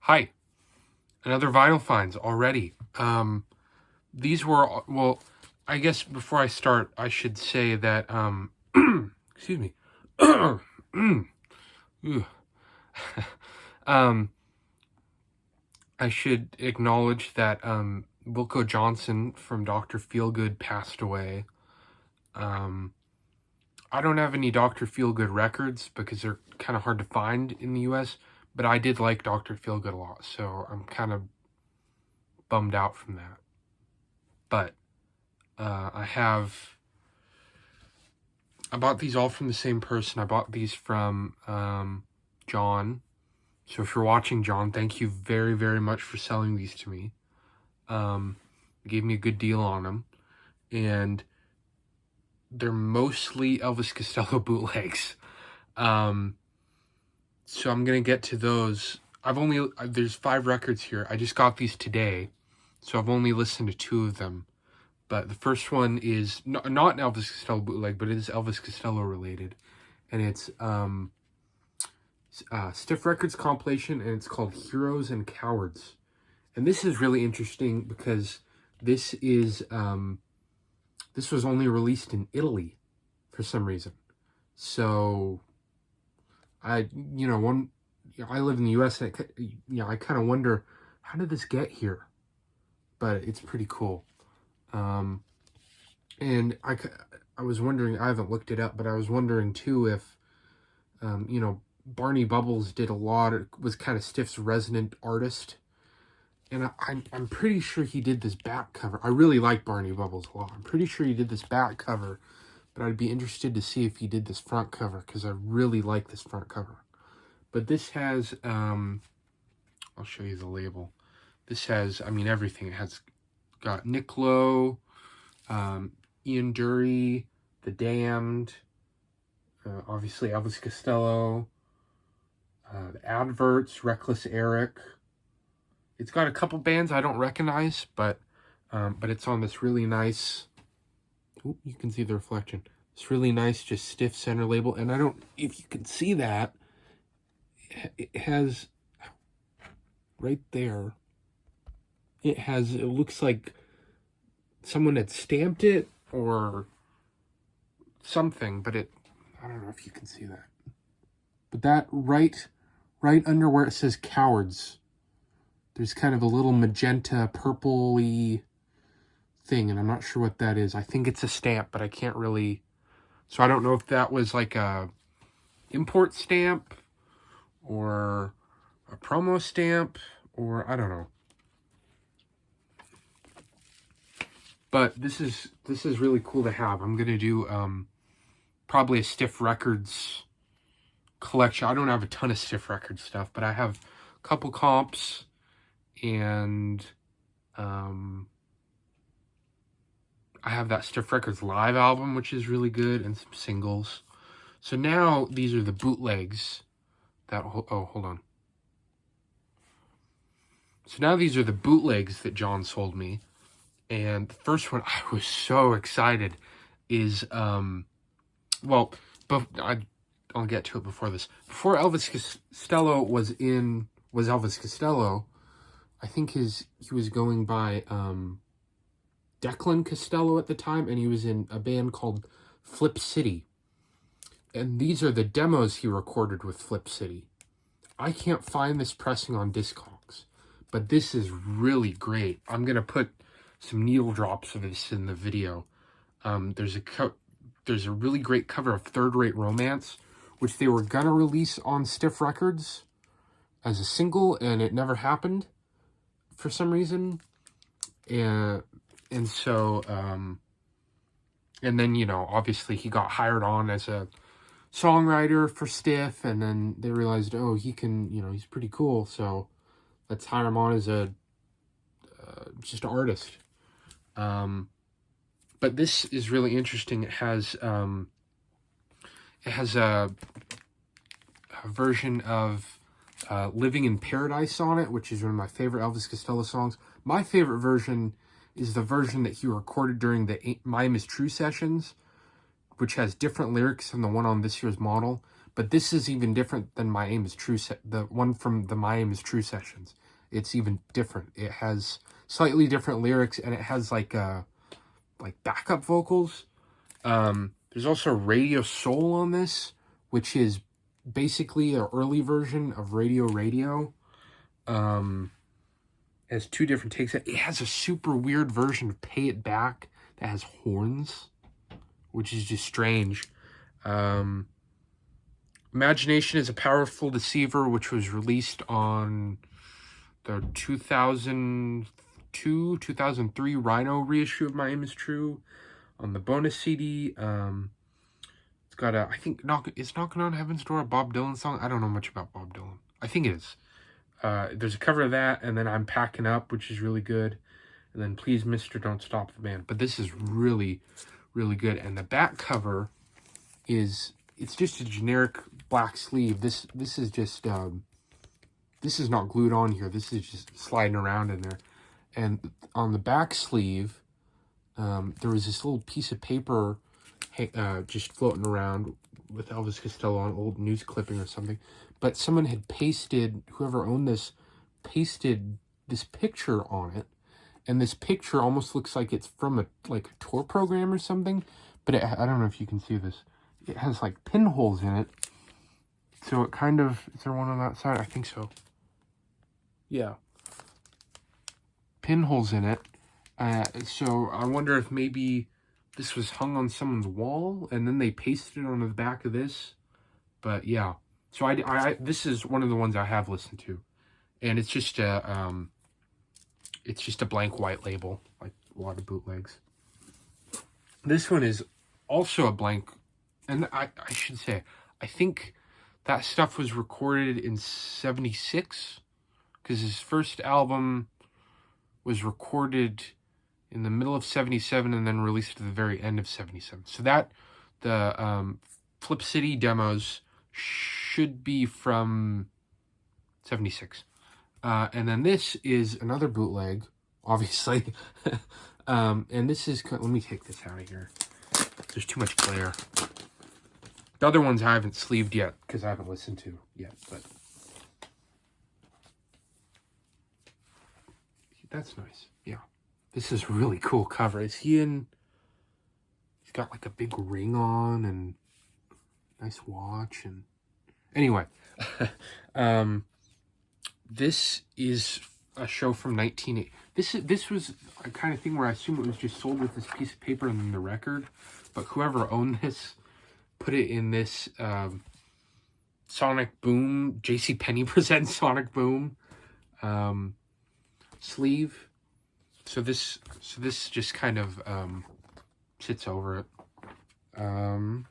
Hi, another vinyl finds already. These were, well, I guess before I start, I should say that, excuse me. um, I should acknowledge that, Wilco Johnson from Dr. Feelgood passed away. I don't have any Dr. Feelgood records because they're kind of hard to find in the US, but I did like Dr. Feelgood a lot, so I'm kind of bummed out from that. But I bought these all from the same person. I bought these from John. So if you're watching, John, thank you very, very much for selling these to me. He gave me a good deal on them. And they're mostly Elvis Costello bootlegs. So I'm going to get to those. There's 5 records here. I just got these today. So I've only listened to 2 of them. But the first one is not an Elvis Costello bootleg, but it is Elvis Costello related. And it's Stiff Records compilation, and it's called Heroes and Cowards. And this is really interesting because this was only released in Italy for some reason. So I live in the US, and I kind of wonder, how did this get here? But it's pretty cool. And I was wondering, I haven't looked it up, but I was wondering too if, Barney Bubbles was kind of Stiff's resident artist. And I'm pretty sure he did this back cover. I really like Barney Bubbles a lot. I'm pretty sure he did this back cover, but I'd be interested to see if he did this front cover, because I really like this front cover. But this has, I'll show you the label. This has, everything. It has got Nick Lowe, Ian Dury, The Damned, obviously Elvis Costello, the Adverts, Reckless Eric. It's got a couple bands I don't recognize, but it's on this really nice, you can see the reflection, this really nice, just stiff center label. And I don't, if you can see that, it has, right there, it looks like someone had stamped it or something, but I don't know if you can see that. But that right under where it says Cowards, there's kind of a little magenta purpley thing, and I'm not sure what that is. I think it's a stamp, but I can't really, so I don't know if that was like a import stamp or a promo stamp, or I don't know. But this is really cool to have. I'm gonna do probably a Stiff Records collection. I don't have a ton of Stiff Records stuff, but I have a couple comps, and I have that Stiff Records live album, which is really good, and some singles. So now these are the bootlegs that, hold on. So now these are the bootlegs that John sold me. And the first one, I was so excited, is, I'll get to it before this. Before Elvis Costello was Elvis Costello, I think he was going by Declan Costello at the time, and he was in a band called Flip City. And these are the demos he recorded with Flip City. I can't find this pressing on Discogs, but this is really great. I'm going to put some needle drops of this in the video. There's a really great cover of Third Rate Romance, which they were gonna release on Stiff Records as a single, and it never happened for some reason. And so and then, obviously he got hired on as a songwriter for Stiff, and then they realized, oh, he can, he's pretty cool, so let's hire him on as just an artist. But this is really interesting. It has a version of Living in Paradise on it, which is one of my favorite Elvis Costello songs. My favorite version is the version that he recorded during the My Aim Is True sessions, which has different lyrics than the one on this year's model. But this is even different than My Aim is True, the one from the My Aim is True sessions. It's even different. It has slightly different lyrics, and it has like backup vocals. There's also Radio Soul on this, which is basically an early version of Radio. It has two different takes. It has a super weird version of Pay It Back that has horns, which is just strange. Imagination is a Powerful Deceiver, which was released on the 2002, 2003 Rhino reissue of My Aim is True on the bonus CD. It's got I think, is Knocking on Heaven's Door a Bob Dylan song? I don't know much about Bob Dylan. I think it is. There's a cover of that, and then I'm Packing Up, which is really good. And then Please Mister, Don't Stop the Band. But this is really, really good. And the back cover is, it's just a generic black sleeve. This is just, this is not glued on here. This is just sliding around in there. And on the back sleeve, there was this little piece of paper just floating around with Elvis Costello on old news clipping or something. But someone had pasted, whoever owned this, pasted this picture on it. And this picture almost looks like it's from a tour program or something. But I don't know if you can see this. It has like pinholes in it. So it kind of, is there one on that side? I think so. Yeah. Pinholes in it. So I wonder if maybe this was hung on someone's wall and then they pasted it on the back of this. But yeah. So I this is one of the ones I have listened to. And it's just a blank white label, like a lot of bootlegs. This one is also a blank, and I should say, I think that stuff was recorded in 76, because his first album was recorded in the middle of 77 and then released at the very end of 77. So that, the Flip City demos should be from 76. And then this is another bootleg, obviously. And this is, let me take this out of here. There's too much glare. The other ones I haven't sleeved yet because I haven't listened to yet, but that's nice. Yeah. This is a really cool cover. Is he in, he's got like a big ring on and nice watch, and anyway, this is a show from 1980. This was a kind of thing where I assume it was just sold with this piece of paper and then the record, but whoever owned this put it in this Sonic Boom, JCPenney presents Sonic Boom sleeve. So this just kind of sits over it. Oh,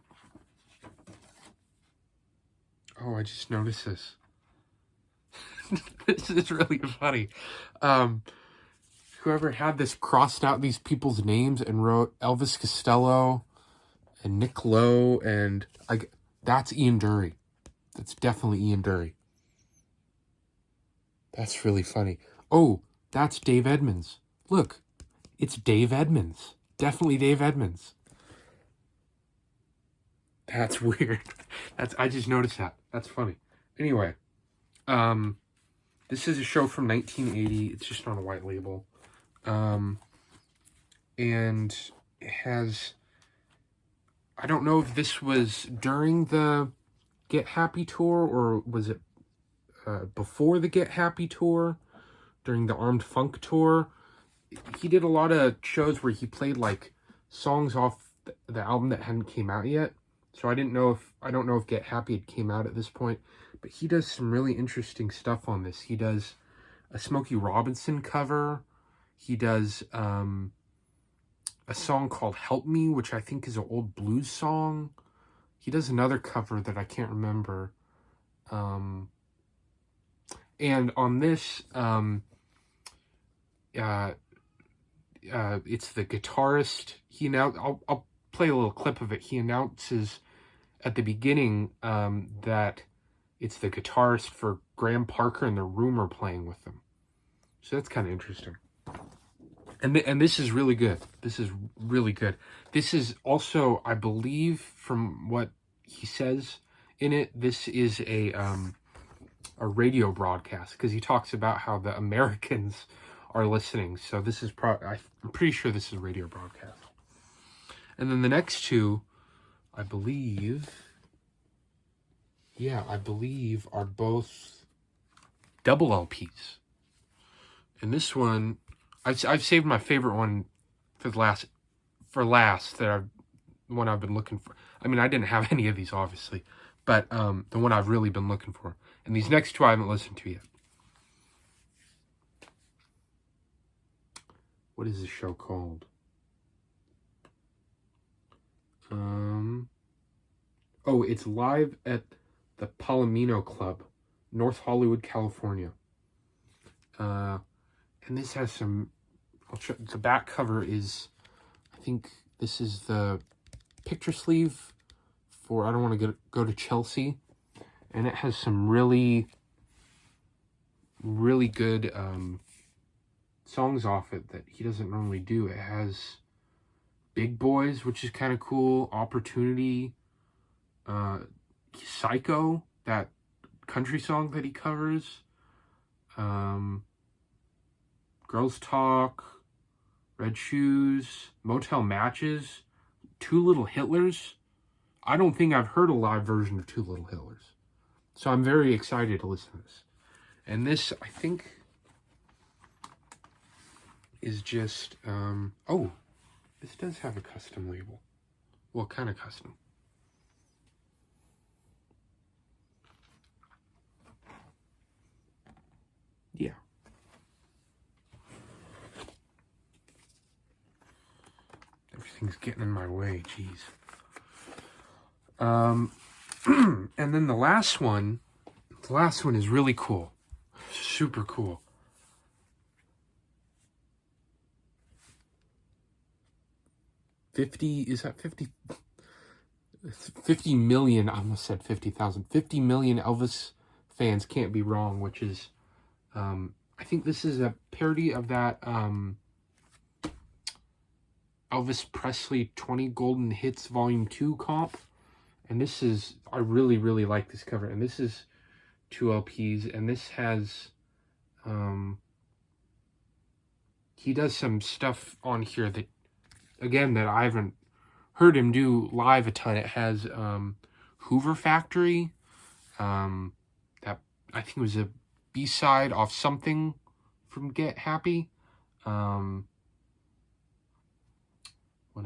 I just noticed this. This is really funny. Whoever had this crossed out these people's names and wrote Elvis Costello and Nick Lowe, and that's Ian Dury. That's definitely Ian Dury. That's really funny. Oh, that's Dave Edmunds. Look, it's Dave Edmunds. Definitely Dave Edmunds. That's weird. I just noticed that. That's funny. Anyway, this is a show from 1980. It's just on a white label. And it has, I don't know if this was during the Get Happy tour or was it before the Get Happy tour, during the Armed Funk tour. He did a lot of shows where he played like songs off the album that hadn't came out yet. So I don't know if Get Happy had came out at this point, but he does some really interesting stuff on this. He does a Smokey Robinson cover. He does a song called Help Me, which I think is an old blues song. He does another cover that I can't remember. And on this, it's the guitarist. I'll play a little clip of it. He announces at the beginning that it's the guitarist for Graham Parker and the Room are playing with them. So that's kind of interesting. And this is really good. This is really good. This is also, I believe, from what he says in it. This is a radio broadcast, because he talks about how the Americans are listening. So this is I'm pretty sure this is a radio broadcast. And then the next two, I believe, are both double LPs. And this one, I've saved my favorite one for last. The one I've been looking for. I mean, I didn't have any of these, obviously, but the one I've really been looking for. And these next two I haven't listened to yet. What is this show called? Oh, it's live at the Palomino Club, North Hollywood, California. And this has some... the back cover is... I think this is the picture sleeve for I Don't Want to Go to Chelsea. And it has some really, really good songs off it that he doesn't normally do. It has Big Boys, which is kind of cool. Opportunity. Psycho, that country song that he covers. Girls Talk. Red Shoes. Motel Matches. Two Little Hitlers. I don't think I've heard a live version of Two Little Hitlers. So I'm very excited to listen to this. And this, I think, is just... oh, this does have a custom label. Well, kind of custom. Yeah. Everything's getting in my way, jeez. And then the last one is really cool. Super cool. Is that 50? 50 million, I almost said 50,000. 50 million Elvis fans can't be wrong, which is, I think this is a parody of that, Elvis Presley 20 Golden Hits Volume 2 comp. And this is, I really, really like this cover. And this is 2 LPs. And this has, he does some stuff on here that, again, that I haven't heard him do live a ton. It has Hoover Factory. That, I think, was a B-side off something from Get Happy. What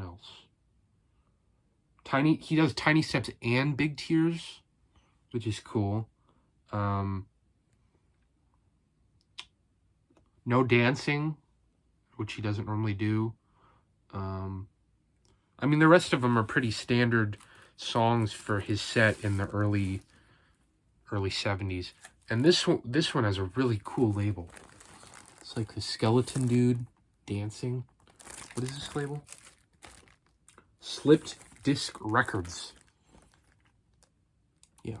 else? He does Tiny Steps and Big Tears, which is cool. No Dancing, which he doesn't normally do. I mean, the rest of them are pretty standard songs for his set in the early 70s. And this one has a really cool label. It's like the skeleton dude dancing. What is this label? Slipped Disc Records. Yeah.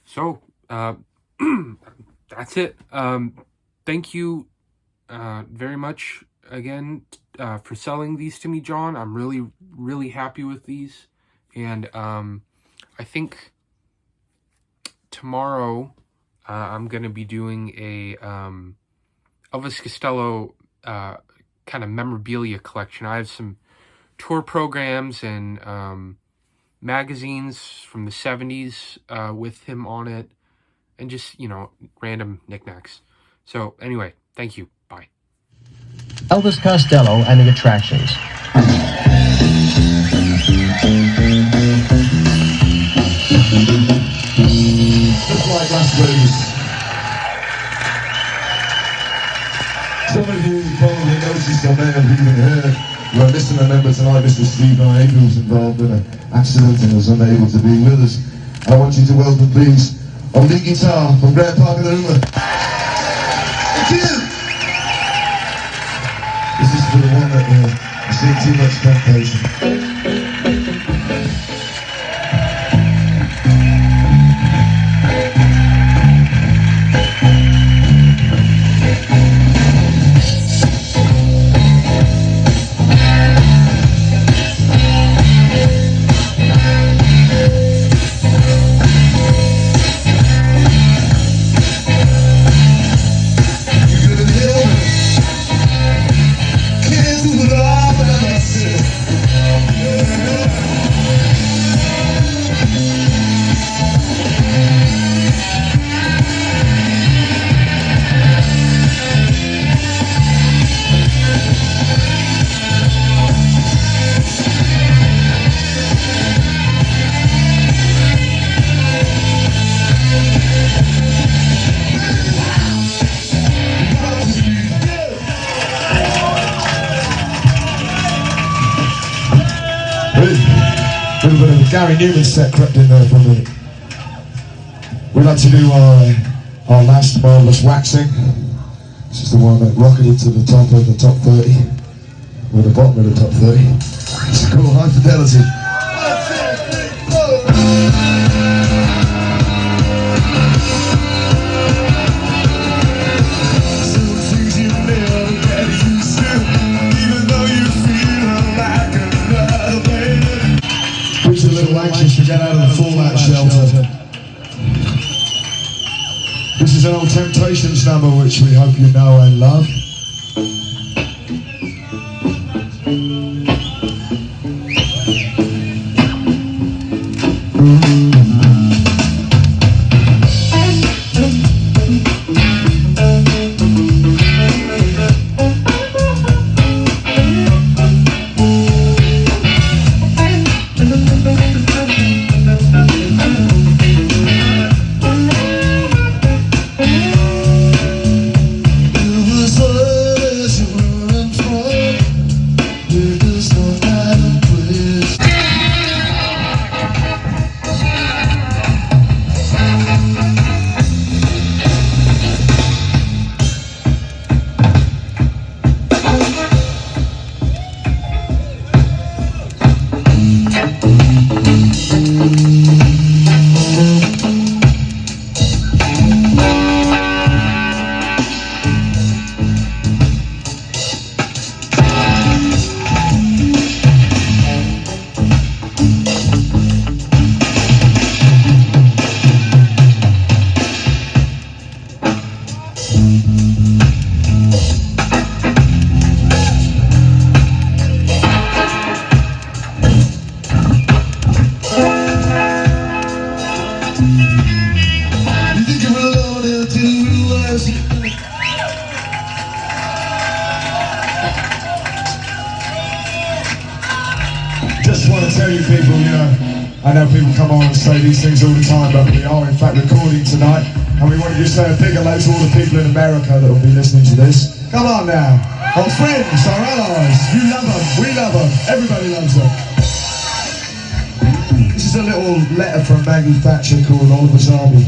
So, that's it. Thank you very much again for selling these to me, John. I'm really, really happy with these. And I think tomorrow I'm going to be doing a Elvis Costello kind of memorabilia collection. I have some tour programs and magazines from the 70s with him on it, and just, random knickknacks. So anyway, thank you. Bye. Elvis Costello and the Attractions. Just like last week. Some of you probably noticed or may have even heard we're missing a member tonight, Mr. Steve Knight, who was involved in an accident and was unable to be with us. I want you to welcome, please, on lead guitar from Grant Parker the Rumor. Thank you! This is for the one that has seen too much temptation. Gary Newman's set crept in there for a minute. We'd like to do our last marvellous waxing. This is the one that rocketed to the top of the top 30, or the bottom of the top 30. It's called High Fidelity. Who's a little anxious to get out of the fallout shelter? This is an old Temptations number which we hope you know and love. Just want to tell you people, you know, I know people come on and say these things all the time, but we are in fact recording tonight, and we want to just say a big hello to all the people in America that will be listening to this. Come on now, our friends, our allies, you love them, we love them, everybody loves them. This is a little letter from Maggie Thatcher called Oliver's Army.